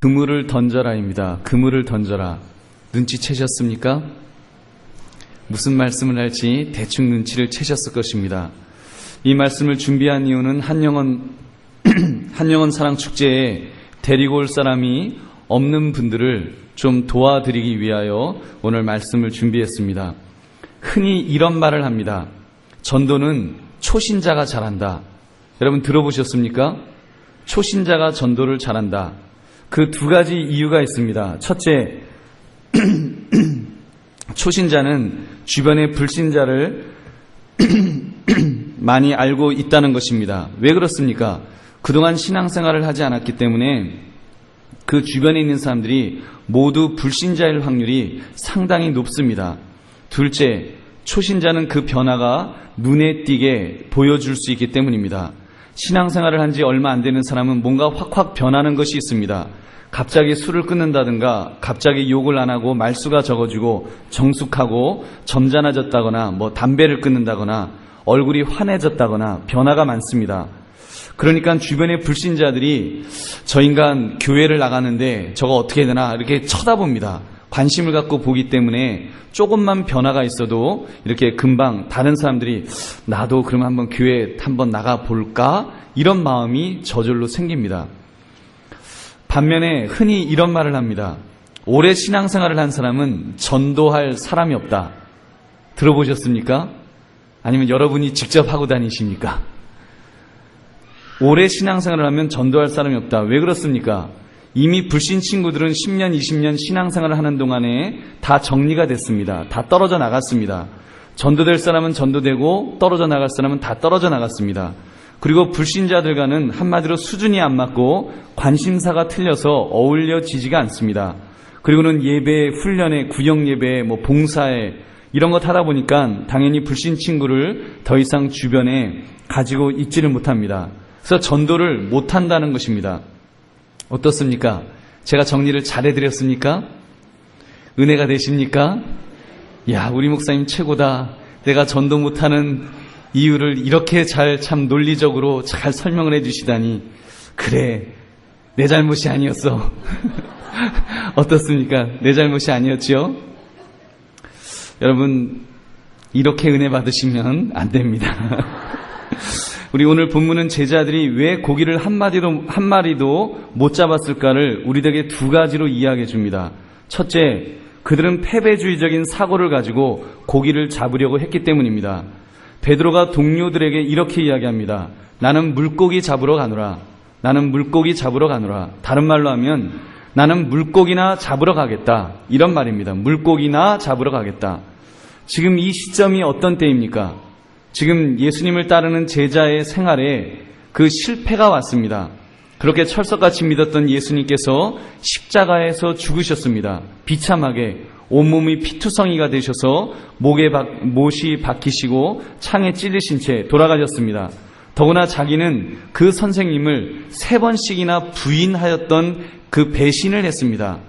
그물을 던져라입니다. 그물을 던져라. 눈치채셨습니까? 무슨 말씀을 할지 대충 눈치를 채셨을 것입니다. 이 말씀을 준비한 이유는 한영원 사랑축제에 데리고 올 사람이 없는 분들을 좀 도와드리기 위하여 오늘 말씀을 준비했습니다. 흔히 이런 말을 합니다. 전도는 초신자가 잘한다. 여러분 들어보셨습니까? 초신자가 전도를 잘한다. 그 두 가지 이유가 있습니다. 첫째, 초신자는 주변의 불신자를 많이 알고 있다는 것입니다. 왜 그렇습니까? 그동안 신앙생활을 하지 않았기 때문에 그 주변에 있는 사람들이 모두 불신자일 확률이 상당히 높습니다. 둘째, 초신자는 그 변화가 눈에 띄게 보여줄 수 있기 때문입니다. 신앙생활을 한 지 얼마 안 되는 사람은 뭔가 확확 변하는 것이 있습니다. 갑자기 술을 끊는다든가 갑자기 욕을 안 하고 말수가 적어지고 정숙하고 점잖아졌다거나 담배를 끊는다거나 얼굴이 환해졌다거나 변화가 많습니다. 그러니까 주변의 불신자들이 저 인간 교회를 나가는데 저거 어떻게 되나 이렇게 쳐다봅니다. 관심을 갖고 보기 때문에 조금만 변화가 있어도 이렇게 금방 다른 사람들이 나도 그럼 한번 교회 한번 나가볼까? 이런 마음이 저절로 생깁니다. 반면에 흔히 이런 말을 합니다. 오래 신앙생활을 한 사람은 전도할 사람이 없다. 들어보셨습니까? 아니면 여러분이 직접 하고 다니십니까? 오래 신앙생활을 하면 전도할 사람이 없다. 왜 그렇습니까? 이미 불신 친구들은 10년, 20년 신앙생활을 하는 동안에 다 정리가 됐습니다. 다 떨어져 나갔습니다. 전도될 사람은 전도되고 떨어져 나갈 사람은 다 떨어져 나갔습니다. 그리고 불신자들과는 한마디로 수준이 안 맞고 관심사가 틀려서 어울려지지가 않습니다. 그리고는 예배에, 훈련에, 구역예배에, 봉사에 이런 것 하다 보니까 당연히 불신 친구를 더 이상 주변에 가지고 있지를 못합니다. 그래서 전도를 못한다는 것입니다. 어떻습니까? 제가 정리를 잘해드렸습니까? 은혜가 되십니까? 야, 우리 목사님 최고다. 내가 전도 못하는 이유를 이렇게 참 논리적으로 잘 설명을 해주시다니. 그래, 내 잘못이 아니었어. 어떻습니까? 내 잘못이 아니었죠? 여러분, 이렇게 은혜 받으시면 안 됩니다. 우리 오늘 본문은 제자들이 왜 고기를 한 마리도 못 잡았을까를 우리에게 두 가지로 이야기해 줍니다. 첫째, 그들은 패배주의적인 사고를 가지고 고기를 잡으려고 했기 때문입니다. 베드로가 동료들에게 이렇게 이야기합니다. 나는 물고기 잡으러 가노라. 나는 물고기 잡으러 가노라. 다른 말로 하면 나는 물고기나 잡으러 가겠다. 이런 말입니다. 물고기나 잡으러 가겠다. 지금 이 시점이 어떤 때입니까? 지금 예수님을 따르는 제자의 생활에 그 실패가 왔습니다. 그렇게 철석같이 믿었던 예수님께서 십자가에서 죽으셨습니다. 비참하게 온몸이 피투성이가 되셔서 못이 박히시고 창에 찔리신 채 돌아가셨습니다. 더구나 자기는 그 선생님을 3번씩이나 부인하였던 그 배신을 했습니다.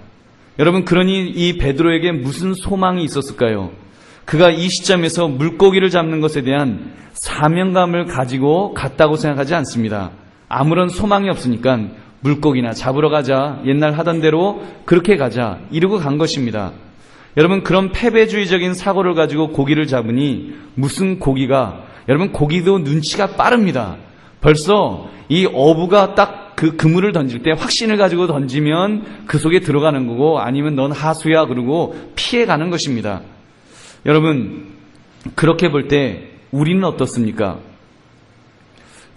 여러분, 그러니 이 베드로에게 무슨 소망이 있었을까요? 그가 이 시점에서 물고기를 잡는 것에 대한 사명감을 가지고 갔다고 생각하지 않습니다. 아무런 소망이 없으니까 물고기나 잡으러 가자, 옛날 하던 대로 그렇게 가자 이러고 간 것입니다. 여러분, 그런 패배주의적인 사고를 가지고 고기를 잡으니 무슨 고기가, 여러분 고기도 눈치가 빠릅니다. 벌써 이 어부가 딱 그 그물을 던질 때 확신을 가지고 던지면 그 속에 들어가는 거고 아니면 넌 하수야 그러고 피해가는 것입니다. 여러분, 그렇게 볼 때 우리는 어떻습니까?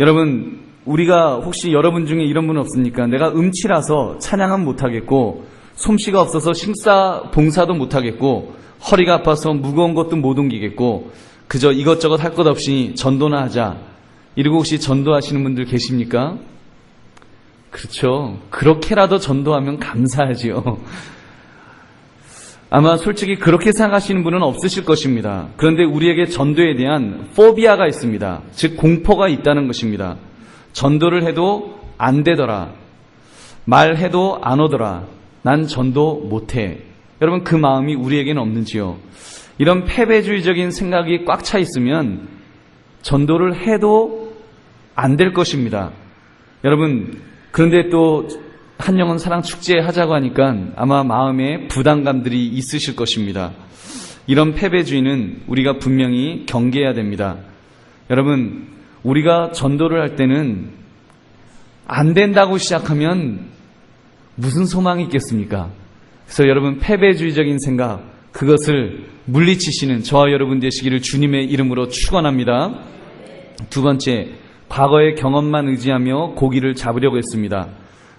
여러분, 우리가 혹시 여러분 중에 이런 분 없습니까? 내가 음치라서 찬양은 못하겠고 솜씨가 없어서 식사 봉사도 못하겠고 허리가 아파서 무거운 것도 못 옮기겠고 그저 이것저것 할 것 없이 전도나 하자 이러고 혹시 전도하시는 분들 계십니까? 그렇죠. 그렇게라도 전도하면 감사하지요. 아마 솔직히 그렇게 생각하시는 분은 없으실 것입니다. 그런데 우리에게 전도에 대한 포비아가 있습니다. 즉 공포가 있다는 것입니다. 전도를 해도 안 되더라. 말해도 안 오더라. 난 전도 못해. 여러분, 그 마음이 우리에게는 없는지요? 이런 패배주의적인 생각이 꽉 차 있으면 전도를 해도 안 될 것입니다. 여러분, 그런데 또 한영혼 사랑 축제 하자고 하니까 아마 마음에 부담감들이 있으실 것입니다. 이런 패배주의는 우리가 분명히 경계해야 됩니다. 여러분, 우리가 전도를 할 때는 안 된다고 시작하면 무슨 소망이 있겠습니까? 그래서 여러분, 패배주의적인 생각, 그것을 물리치시는 저와 여러분 되시기를 주님의 이름으로 축원합니다. 두 번째, 과거의 경험만 의지하며 고기를 잡으려고 했습니다.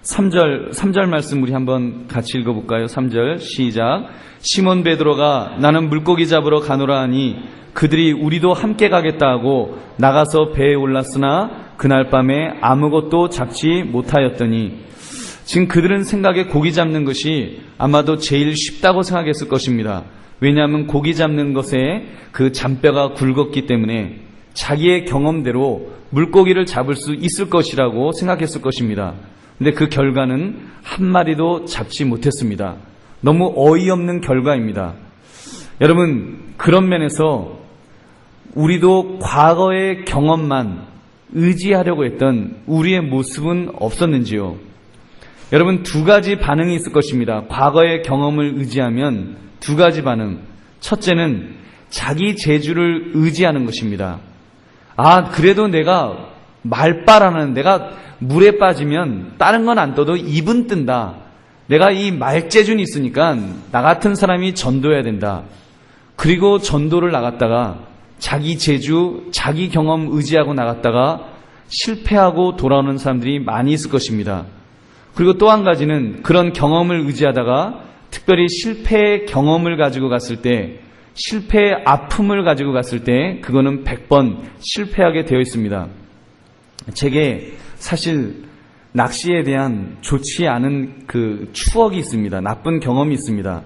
3절 말씀 우리 한번 같이 읽어볼까요? 3절 시작. 시몬 베드로가 나는 물고기 잡으러 가노라 하니 그들이 우리도 함께 가겠다 하고 나가서 배에 올랐으나 그날 밤에 아무것도 잡지 못하였더니, 지금 그들은 생각에 고기 잡는 것이 아마도 제일 쉽다고 생각했을 것입니다. 왜냐하면 고기 잡는 것에 그 잔뼈가 굵었기 때문에 자기의 경험대로 물고기를 잡을 수 있을 것이라고 생각했을 것입니다. 근데 그 결과는 한 마리도 잡지 못했습니다. 너무 어이없는 결과입니다. 여러분, 그런 면에서 우리도 과거의 경험만 의지하려고 했던 우리의 모습은 없었는지요? 여러분, 두 가지 반응이 있을 것입니다. 과거의 경험을 의지하면 두 가지 반응. 첫째는 자기 재주를 의지하는 것입니다. 아, 그래도 내가 말바라는, 내가 물에 빠지면 다른 건 안 떠도 입은 뜬다. 내가 이 말재주는 있으니까 나 같은 사람이 전도해야 된다. 그리고 전도를 나갔다가 자기 재주, 자기 경험 의지하고 나갔다가 실패하고 돌아오는 사람들이 많이 있을 것입니다. 그리고 또 한 가지는 그런 경험을 의지하다가 특별히 실패의 경험을 가지고 갔을 때, 실패의 아픔을 가지고 갔을 때 그거는 100번 실패하게 되어 있습니다. 제게 사실 낚시에 대한 좋지 않은 그 추억이 있습니다. 나쁜 경험이 있습니다.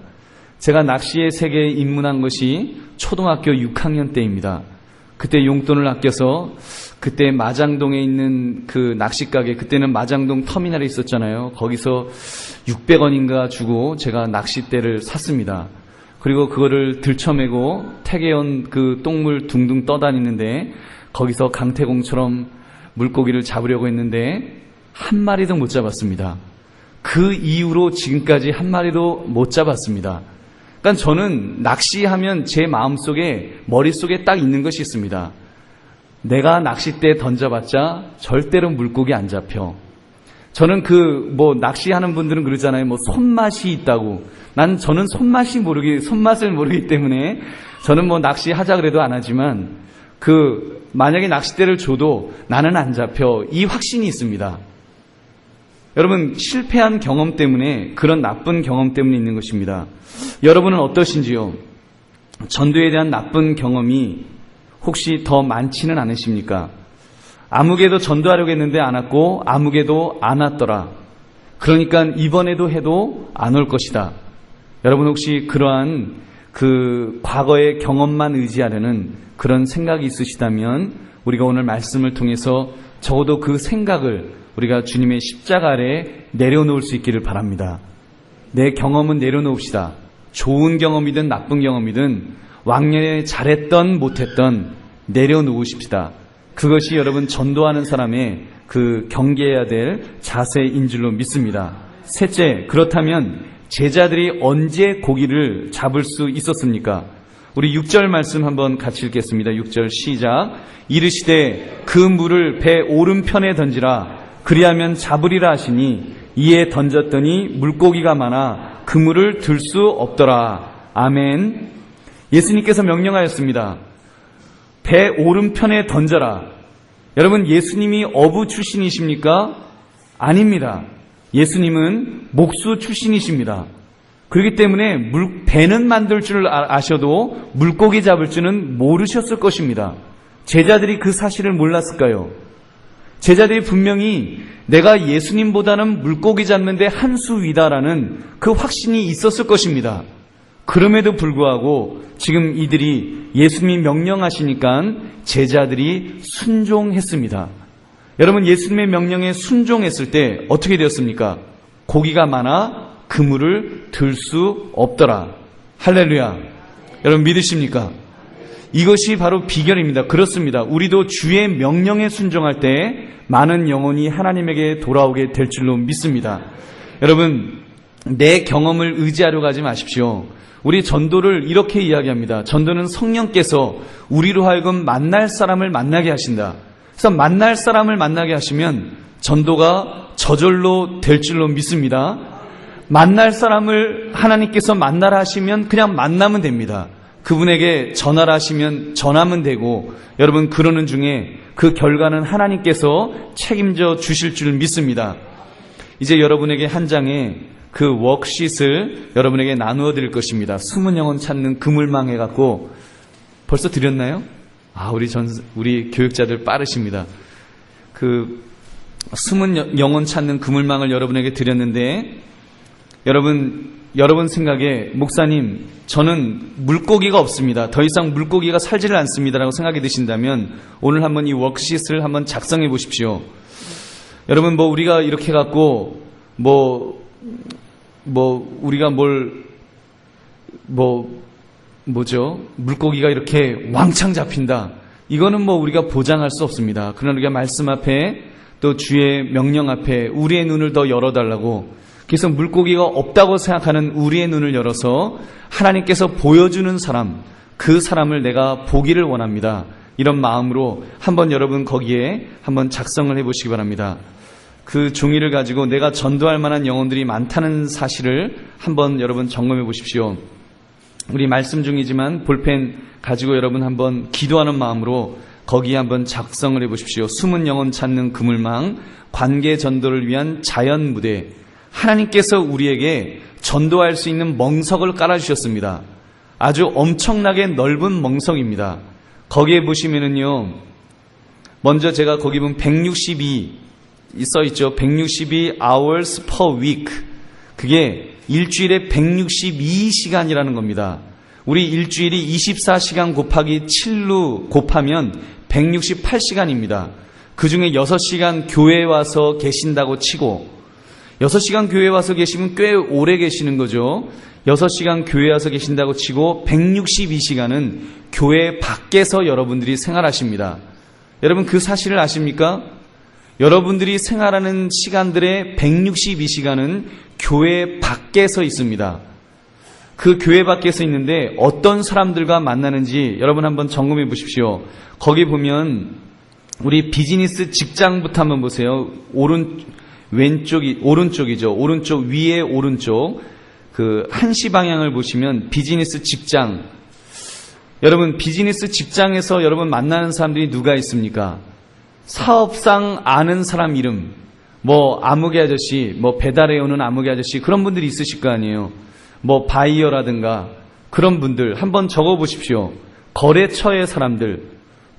제가 낚시의 세계에 입문한 것이 초등학교 6학년 때입니다. 그때 용돈을 아껴서 그때 마장동에 있는 그 낚시가게, 그때는 마장동 터미널에 있었잖아요. 거기서 600원인가 주고 제가 낚싯대를 샀습니다. 그리고 그거를 들쳐매고 태계원 그 똥물 둥둥 떠다니는데 거기서 강태공처럼 물고기를 잡으려고 했는데 한 마리도 못 잡았습니다. 그 이후로 지금까지 한 마리도 못 잡았습니다. 그러니까 저는 낚시하면 제 마음속에, 머릿속에 딱 있는 것이 있습니다. 내가 낚싯대 던져봤자 절대로 물고기 안 잡혀. 저는 낚시하는 분들은 그러잖아요. 손맛이 있다고. 저는 손맛을 모르기 때문에 저는 낚시하자 그래도 안 하지만 만약에 낚싯대를 줘도 나는 안 잡혀. 이 확신이 있습니다. 여러분, 실패한 경험 때문에, 그런 나쁜 경험 때문에 있는 것입니다. 여러분은 어떠신지요? 전도에 대한 나쁜 경험이 혹시 더 많지는 않으십니까? 아무개도 전도하려고 했는데 안 왔고 아무개도 안 왔더라. 그러니까 이번에도 해도 안 올 것이다. 여러분, 혹시 그러한 과거의 경험만 의지하려는 그런 생각이 있으시다면 우리가 오늘 말씀을 통해서 적어도 그 생각을 우리가 주님의 십자가 아래 내려놓을 수 있기를 바랍니다. 내 경험은 내려놓읍시다. 좋은 경험이든 나쁜 경험이든 왕년에 잘했던 못했던 내려놓으십시다. 그것이 여러분 전도하는 사람의 경계해야 될 자세인 줄로 믿습니다. 셋째, 그렇다면 제자들이 언제 고기를 잡을 수 있었습니까? 우리 6절 말씀 한번 같이 읽겠습니다. 6절 시작. 이르시되 그 물을 배 오른편에 던지라. 그리하면 잡으리라 하시니 이에 던졌더니 물고기가 많아 그물을 들 수 없더라. 아멘. 예수님께서 명령하였습니다. 배 오른편에 던져라. 여러분, 예수님이 어부 출신이십니까? 아닙니다. 예수님은 목수 출신이십니다. 그렇기 때문에 배는 만들 줄 아셔도 물고기 잡을 줄은 모르셨을 것입니다. 제자들이 그 사실을 몰랐을까요? 제자들이 분명히 내가 예수님보다는 물고기 잡는데 한 수 위다라는 그 확신이 있었을 것입니다. 그럼에도 불구하고 지금 이들이 예수님이 명령하시니까 제자들이 순종했습니다. 여러분, 예수님의 명령에 순종했을 때 어떻게 되었습니까? 고기가 많아 그물을 들 수 없더라. 할렐루야. 여러분, 믿으십니까? 이것이 바로 비결입니다. 그렇습니다. 우리도 주의 명령에 순종할 때 많은 영혼이 하나님에게 돌아오게 될 줄로 믿습니다. 여러분, 내 경험을 의지하려 가지 마십시오. 우리 전도를 이렇게 이야기합니다. 전도는 성령께서 우리로 하여금 만날 사람을 만나게 하신다. 그래서 만날 사람을 만나게 하시면 전도가 저절로 될 줄로 믿습니다. 만날 사람을 하나님께서 만나라 하시면 그냥 만나면 됩니다. 그분에게 전하라 하시면 전하면 되고, 여러분 그러는 중에 그 결과는 하나님께서 책임져 주실 줄 믿습니다. 이제 여러분에게 한 장의 그 워크시트를 여러분에게 나누어 드릴 것입니다. 숨은 영혼 찾는 그물망 해갖고 벌써 드렸나요? 우리 교육자들 빠르십니다. 그 숨은 영혼 찾는 그물망을 여러분에게 드렸는데, 여러분 생각에 목사님, 저는 물고기가 없습니다. 더 이상 물고기가 살지를 않습니다라고 생각이 드신다면 오늘 한번 이 워크시트를 한번 작성해 보십시오. 여러분 우리가 이렇게 갖고 우리가 물고기가 이렇게 왕창 잡힌다. 이거는 우리가 보장할 수 없습니다. 그러나 우리가 말씀 앞에 또 주의 명령 앞에 우리의 눈을 더 열어달라고, 그래서 물고기가 없다고 생각하는 우리의 눈을 열어서 하나님께서 보여주는 사람, 그 사람을 내가 보기를 원합니다. 이런 마음으로 한번 여러분 거기에 한번 작성을 해보시기 바랍니다. 그 종이를 가지고 내가 전도할 만한 영혼들이 많다는 사실을 한번 여러분 점검해 보십시오. 우리 말씀 중이지만 볼펜 가지고 여러분 한번 기도하는 마음으로 거기에 한번 작성을 해 보십시오. 숨은 영혼 찾는 그물망, 관계 전도를 위한 자연 무대. 하나님께서 우리에게 전도할 수 있는 멍석을 깔아주셨습니다. 아주 엄청나게 넓은 멍석입니다. 거기에 보시면은요, 먼저 제가 거기 보면 162 써있죠. 162 hours per week. 그게 일주일에 162시간이라는 겁니다. 우리 일주일이 24시간 곱하기 7로 곱하면 168시간입니다. 그 중에 6시간 교회에 와서 계신다고 치고, 6시간 교회에 와서 계시면 꽤 오래 계시는 거죠. 6시간 교회에 와서 계신다고 치고 162시간은 교회 밖에서 여러분들이 생활하십니다. 여러분 그 사실을 아십니까? 여러분들이 생활하는 시간들의 162시간은 교회 밖에서 있습니다. 그 교회 밖에서 있는데 어떤 사람들과 만나는지 여러분 한번 점검해 보십시오. 거기 보면 우리 비즈니스 직장부터 한번 보세요. 오른쪽이죠. 오른쪽 위에 오른쪽 그 한시 방향을 보시면 비즈니스 직장. 여러분 비즈니스 직장에서 여러분 만나는 사람들이 누가 있습니까? 사업상 아는 사람 이름, 아무개 아저씨, 배달해 오는 아무개 아저씨, 그런 분들이 있으실 거 아니에요. 바이어라든가 그런 분들 한번 적어 보십시오. 거래처의 사람들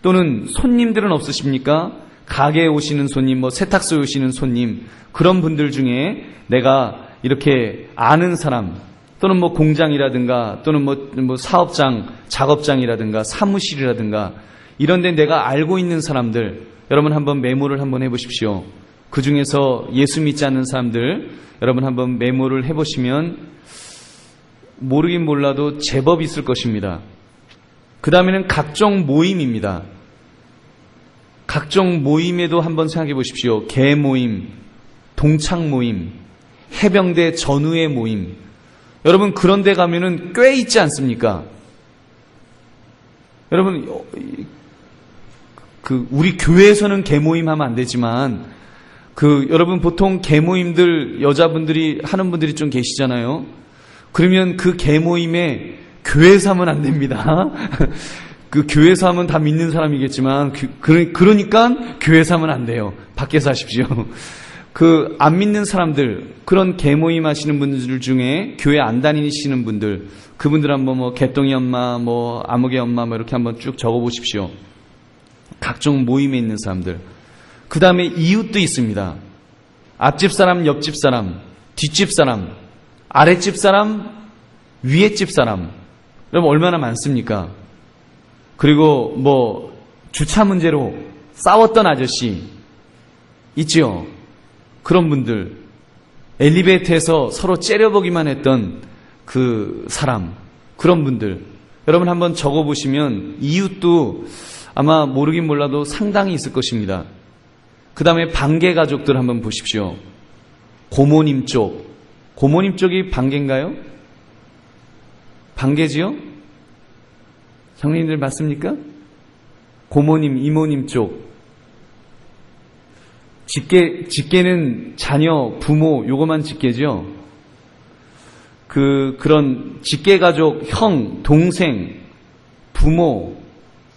또는 손님들은 없으십니까? 가게에 오시는 손님, 세탁소에 오시는 손님, 그런 분들 중에 내가 이렇게 아는 사람, 또는 공장이라든가, 또는 사업장, 작업장이라든가, 사무실이라든가, 이런 데 내가 알고 있는 사람들, 여러분 한번 메모를 한번 해보십시오. 그 중에서 예수 믿지 않는 사람들, 여러분 한번 메모를 해보시면, 모르긴 몰라도 제법 있을 것입니다. 그 다음에는 각종 모임입니다. 각종 모임에도 한번 생각해 보십시오. 개 모임, 동창 모임, 해병대 전우회 모임. 여러분 그런 데 가면은 꽤 있지 않습니까? 여러분 우리 교회에서는 개 모임 하면 안 되지만 여러분 보통 개 모임들 여자분들이 하는 분들이 좀 계시잖아요. 그러면 그 개 모임에 교회에서 하면 안 됩니다. 그 교회에서 하면 다 믿는 사람이겠지만 그러니까 교회에서 하면 안 돼요. 밖에서 하십시오. 안 믿는 사람들, 그런 개모임 하시는 분들 중에 교회 안 다니시는 분들, 그분들 한번 개똥이 엄마, 아무개 엄마 이렇게 한번 쭉 적어 보십시오. 각종 모임에 있는 사람들. 그 다음에 이웃도 있습니다. 앞집 사람, 옆집 사람, 뒷집 사람, 아랫집 사람, 위에집 사람. 여러분 얼마나 많습니까? 그리고 주차 문제로 싸웠던 아저씨 있죠? 그런 분들, 엘리베이터에서 서로 째려보기만 했던 그 사람, 그런 분들 여러분 한번 적어보시면 이웃도 아마 모르긴 몰라도 상당히 있을 것입니다. 그 다음에 반개 가족들 한번 보십시오. 고모님 쪽, 고모님 쪽이 반개인가요? 반개지요? 형님들 맞습니까? 고모님, 이모님 쪽. 직계는 자녀, 부모, 요거만 직계죠? 그런 직계 가족, 형, 동생, 부모,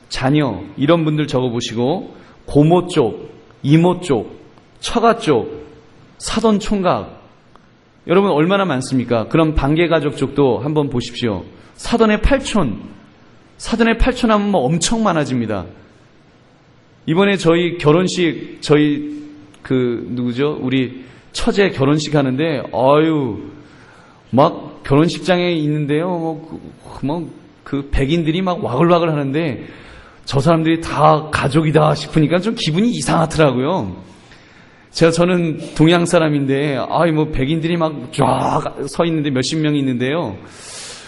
자녀, 이런 분들 적어보시고, 고모 쪽, 이모 쪽, 처가 쪽, 사돈 총각. 여러분 얼마나 많습니까? 그럼 반개 가족 쪽도 한번 보십시오. 사돈의 팔촌 하면 뭐 엄청 많아집니다. 이번에 저희 결혼식, 누구죠? 우리 처제 결혼식 하는데, 막 결혼식장에 있는데요. 백인들이 막 와글와글 하는데, 저 사람들이 다 가족이다 싶으니까 좀 기분이 이상하더라고요. 저는 동양 사람인데, 백인들이 막 쫙 서 있는데 몇십 명이 있는데요.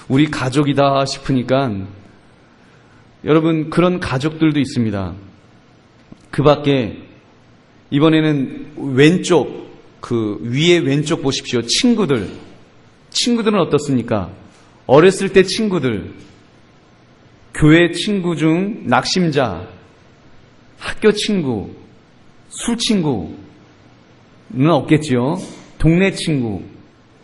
우리 가족이다 싶으니까, 여러분, 그런 가족들도 있습니다. 그 밖에, 이번에는 왼쪽, 위에 왼쪽 보십시오. 친구들은 어떻습니까? 어렸을 때 친구들, 교회 친구 중 낙심자, 학교 친구, 술 친구는 없겠지요. 동네 친구,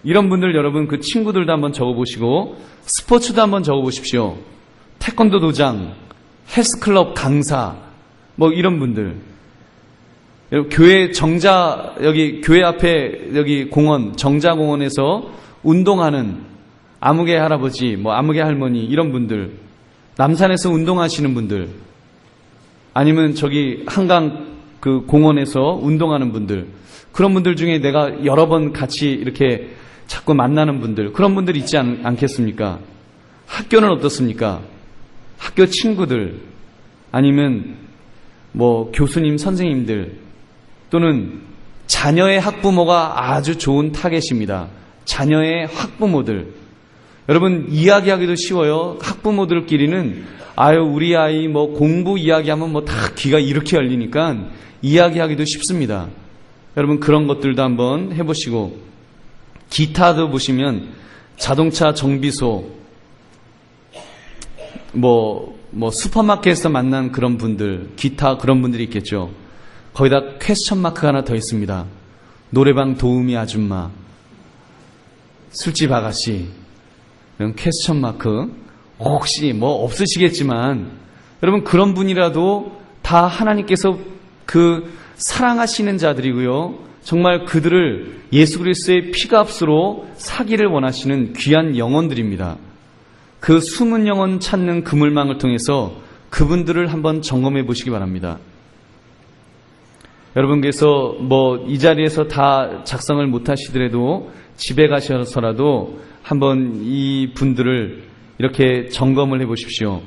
이런 분들 여러분 그 친구들도 한번 적어보시고, 스포츠도 한번 적어보십시오. 태권도 도장, 헬스클럽 강사, 뭐 이런 분들. 교회 교회 앞에 공원, 정자공원에서 운동하는 아무개 할아버지, 아무개 할머니, 이런 분들. 남산에서 운동하시는 분들. 아니면 한강 공원에서 운동하는 분들. 그런 분들 중에 내가 여러 번 같이 이렇게 자꾸 만나는 분들. 그런 분들 있지 않겠습니까? 학교는 어떻습니까? 학교 친구들. 아니면 교수님, 선생님들. 또는 자녀의 학부모가 아주 좋은 타겟입니다. 자녀의 학부모들. 여러분, 이야기하기도 쉬워요. 학부모들끼리는 우리 아이 공부 이야기하면 다 귀가 이렇게 열리니까 이야기하기도 쉽습니다. 여러분, 그런 것들도 한번 해보시고, 기타도 보시면 자동차 정비소, 슈퍼마켓에서 만난 그런 분들, 기타 그런 분들이 있겠죠. 거기다 퀘스천 마크가 하나 더 있습니다. 노래방 도우미 아줌마, 술집 아가씨, 이런 퀘스천 마크. 혹시 없으시겠지만, 여러분 그런 분이라도 다 하나님께서 사랑하시는 자들이고요. 정말 그들을 예수 그리스도의 피값으로 사기를 원하시는 귀한 영혼들입니다. 그 숨은 영혼 찾는 그물망을 통해서 그분들을 한번 점검해 보시기 바랍니다. 여러분께서 이 자리에서 다 작성을 못 하시더라도 집에 가셔서라도 한번 이 분들을 이렇게 점검을 해 보십시오.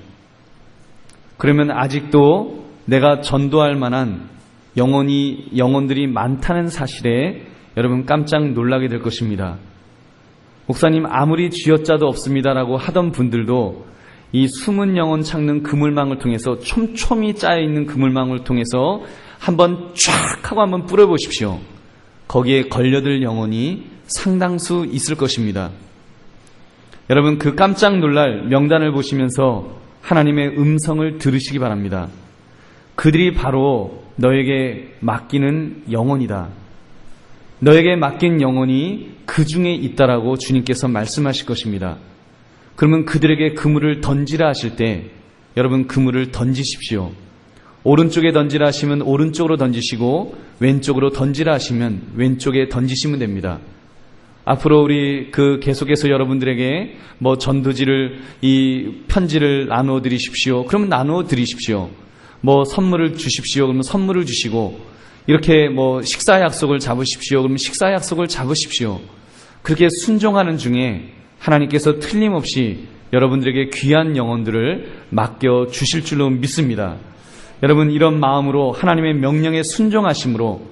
그러면 아직도 내가 전도할 만한 영혼들이 많다는 사실에 여러분 깜짝 놀라게 될 것입니다. 목사님, 아무리 쥐어짜도 없습니다라고 하던 분들도 이 숨은 영혼 찾는 그물망을 통해서, 촘촘히 짜여있는 그물망을 통해서 한번 쫙 하고 한번 뿌려보십시오. 거기에 걸려들 영혼이 상당수 있을 것입니다. 여러분, 그 깜짝 놀랄 명단을 보시면서 하나님의 음성을 들으시기 바랍니다. 그들이 바로 너에게 맡기는 영혼이다. 너에게 맡긴 영혼이 그 중에 있다라고 주님께서 말씀하실 것입니다. 그러면 그들에게 그물을 던지라 하실 때 여러분 그물을 던지십시오. 오른쪽에 던지라 하시면 오른쪽으로 던지시고, 왼쪽으로 던지라 하시면 왼쪽에 던지시면 됩니다. 앞으로 우리 계속해서 여러분들에게 전도지를, 이 편지를 나누어 드리십시오. 그러면 나누어 드리십시오. 선물을 주십시오. 그러면 선물을 주시고, 이렇게 식사 약속을 잡으십시오. 그러면 식사 약속을 잡으십시오. 그렇게 순종하는 중에 하나님께서 틀림없이 여러분들에게 귀한 영혼들을 맡겨 주실 줄로 믿습니다. 여러분, 이런 마음으로 하나님의 명령에 순종하심으로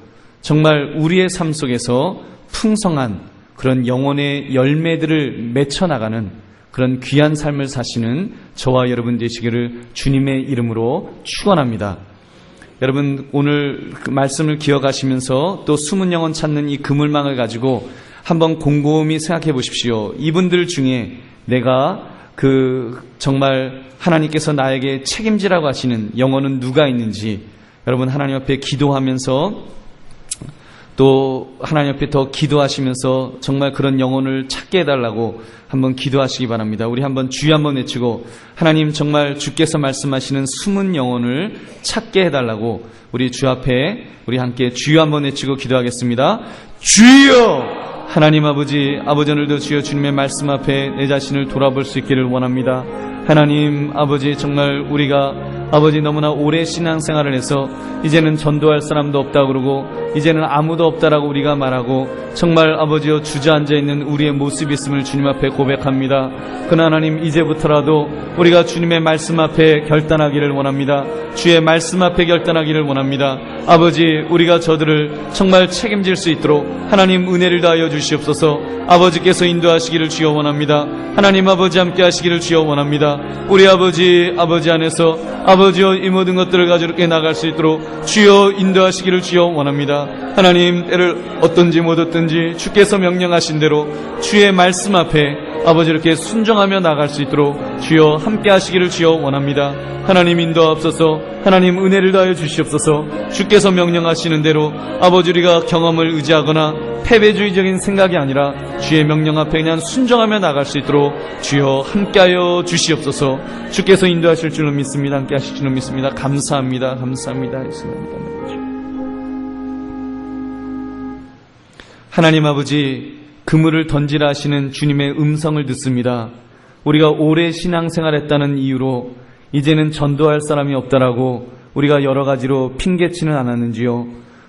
정말 우리의 삶 속에서 풍성한 그런 영혼의 열매들을 맺혀나가는 그런 귀한 삶을 사시는 저와 여러분 되시기를 주님의 이름으로 축원합니다. 여러분, 오늘 그 말씀을 기억하시면서 또 숨은 영혼 찾는 이 그물망을 가지고 한번 곰곰이 생각해 보십시오. 이분들 중에 내가 정말 하나님께서 나에게 책임지라고 하시는 영혼은 누가 있는지 여러분 하나님 앞에 기도하면서 또 하나님 앞에 더 기도하시면서 정말 그런 영혼을 찾게 해달라고 한번 기도하시기 바랍니다. 우리 한번 주여 한번 외치고 하나님 정말 주께서 말씀하시는 숨은 영혼을 찾게 해달라고 우리 주 앞에 우리 함께 주여 한번 외치고 기도하겠습니다. 주여! 하나님 아버지 오늘도 주여 주님의 말씀 앞에 내 자신을 돌아볼 수 있기를 원합니다. 하나님 아버지 정말 우리가 아버지 너무나 오래 신앙생활을 해서 이제는 전도할 사람도 없다고 그러고 이제는 아무도 없다라고 우리가 말하고 정말 아버지여 주저앉아 있는 우리의 모습이 있음을 주님 앞에 고백합니다. 그러나 하나님 이제부터라도 우리가 주님의 말씀 앞에 결단하기를 원합니다. 주의 말씀 앞에 결단하기를 원합니다. 아버지 우리가 저들을 정말 책임질 수 있도록 하나님 은혜를 다하여 주시옵소서. 아버지께서 인도하시기를 주여 원합니다. 하나님 아버지 함께 하시기를 주여 원합니다. 우리 아버지 안에서 아버지여 이 모든 것들을 가지고 이렇게 나갈 수 있도록 주여 인도하시기를 주여 원합니다. 하나님 때를 어떤지 못 어떤지 주께서 명령하신 대로 주의 말씀 앞에 아버지 이렇게 순종하며 나갈 수 있도록 주여 함께 하시기를 주여 원합니다. 하나님 인도하옵소서. 하나님 은혜를 다하여 주시옵소서. 주께서 명령하시는 대로 아버지 우리가 경험을 의지하거나 패배주의적인 생각이 아니라 주의 명령 앞에 그냥 순종하며 나갈 수 있도록 주여 함께하여 주시옵소서. 주께서 인도하실 줄로 믿습니다. 함께 하실 줄로 믿습니다. 감사합니다. 하나님 아버지 그물을 던지라 하시는 주님의 음성을 듣습니다. 우리가 오래 신앙생활했다는 이유로 이제는 전도할 사람이 없다라고 우리가 여러 가지로 핑계치는 않았는지요.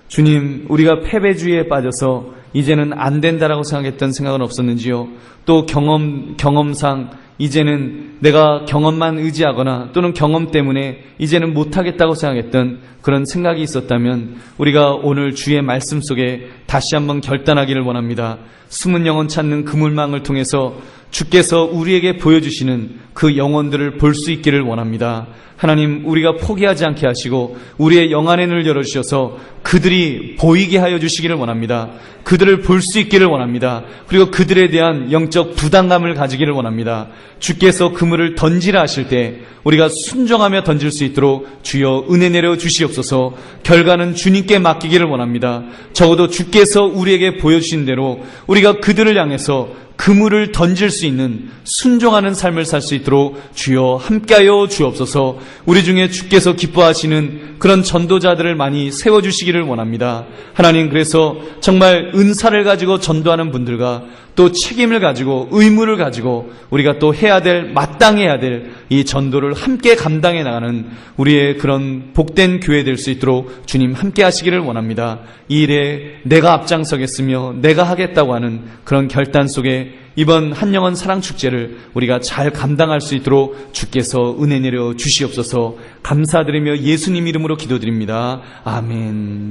주님 우리가 패배주의에 빠져서 이제는 안 된다라고 생각했던 생각은 없었는지요. 또 경험상 이제는 내가 경험만 의지하거나 또는 경험 때문에 이제는 못하겠다고 생각했던 그런 생각이 있었다면 우리가 오늘 주의 말씀 속에 다시 한번 결단하기를 원합니다. 숨은 영혼 찾는 그물망을 통해서 주께서 우리에게 보여주시는 그 영혼들을 볼 수 있기를 원합니다. 하나님 우리가 포기하지 않게 하시고 우리의 영안의 눈을 열어주셔서 그들이 보이게 하여 주시기를 원합니다. 그들을 볼 수 있기를 원합니다. 그리고 그들에 대한 영적 부담감을 가지기를 원합니다. 주께서 그물을 던지라 하실 때 우리가 순종하며 던질 수 있도록 주여 은혜 내려 주시옵소서. 결과는 주님께 맡기기를 원합니다. 적어도 주께서 우리에게 보여주신 대로 우리가 그들을 향해서 그물을 던질 수 있는 순종하는 삶을 살 수 있도록 주여 함께하여 주옵소서. 우리 중에 주께서 기뻐하시는 그런 전도자들을 많이 세워주시기를 원합니다. 하나님 그래서 정말 은사를 가지고 전도하는 분들과 또 책임을 가지고 의무를 가지고 우리가 또 해야 될 마땅해야 될 이 전도를 함께 감당해 나가는 우리의 그런 복된 교회 될 수 있도록 주님 함께 하시기를 원합니다. 이 일에 내가 앞장서겠으며 내가 하겠다고 하는 그런 결단 속에 이번 한영원 사랑축제를 우리가 잘 감당할 수 있도록 주께서 은혜 내려 주시옵소서. 감사드리며 예수님 이름으로 기도드립니다. 아멘.